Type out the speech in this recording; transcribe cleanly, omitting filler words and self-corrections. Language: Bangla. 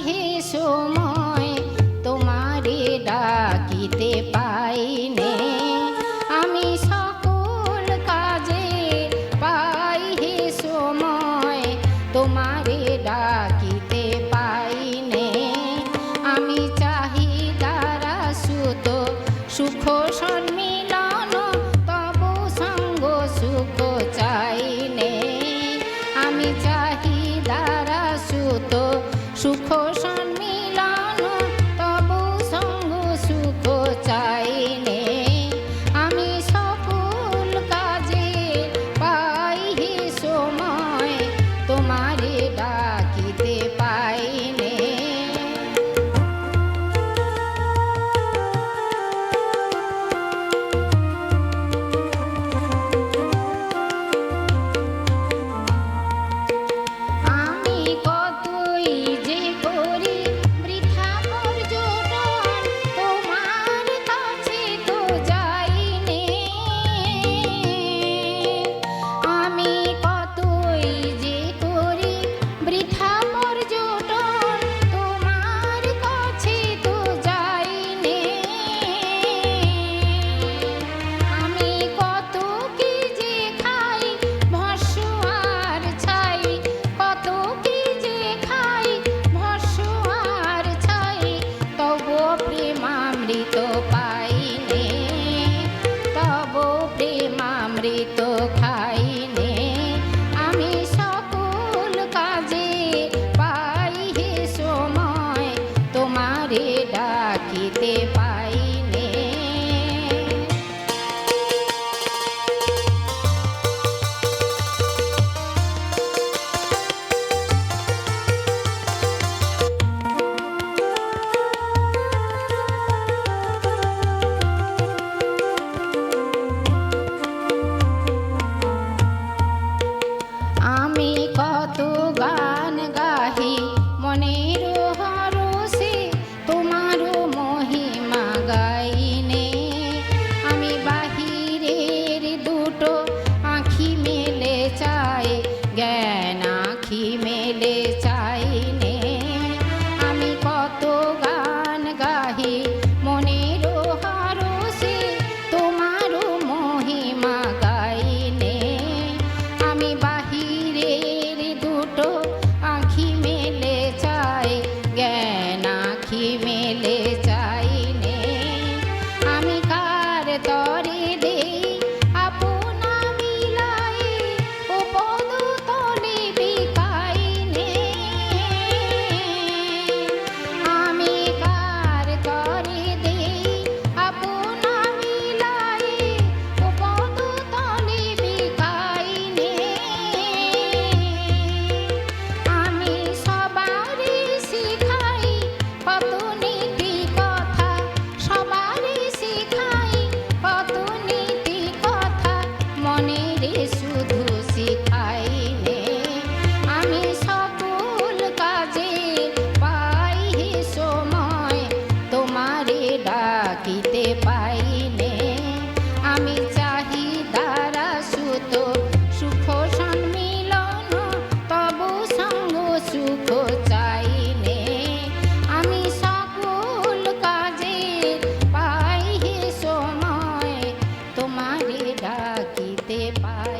হে সময় তোমারে ডাকিতে পাইনে। আমি সকল কাজে পাই হে সময় তোমারে ডাকিতে পাইনে। আমি চাহিদারা সুত সুখ সম্মিলন তব সঙ্গ সুখ চাইনে। আমি চাহিদারা সুত সুখ সম্মিলন তব সঙ্গ সুখ চাইনে। আমি সকল কাজে পাই হে সময় তোমারে ডাকিতে পাইনে। আমি কতই যে করি বৃথা পর্যটন তোমার কাছে তো যাইনে। আমি কতই যে করি বৃথা পর্যটন তোমার কাছে তো যাইনে। আমি কত কি যে খাই ভস্ম আর ছাই, কত কি যে খাই ভস্ম আর ছাই, তব প্রেমামৃত পাইনে। তব প্রেমামৃত খাইনে। আমি সকল কাজে পাই হে সময় তোমারে ডাকিতে পাইনে। আমি কত গান গাহি মনের হরষে তোমার মহিমা গাইনে। আমি বাহিরের দুটো আঁখি মেলে চাই, জ্ঞান আঁখি মেলে চাইনে। আমি কত গান গাহি মনের হরষে তোমার মহিমা গাইনে। আমি বাহিরের দুটো আঁখি মেলে চাই, জ্ঞান আঁখি মেলে চাইনে। আমি কার তরে দেই আপনা মিলাই, ও পদ তলে বিকাইনে। আমি কার তরে দেই আপনা মিলাই, ও পদ তলে বিকাইনে। আমি সবারে শিখাই কত নীতি কথা, সবারে শিখাই কত নীতি কথা, মনেরে শুধু শিখাইনে। আমি সকল কাজে পাই হে সময় তোমারে ডাকিতে পাইনে। আমি চাহিদারা সুত সুখ সম্মিলন তব সঙ্গ সুখ চাইনে। আমি সকল কাজে পাই হে সময় তোমারে ডাকিতে পাই।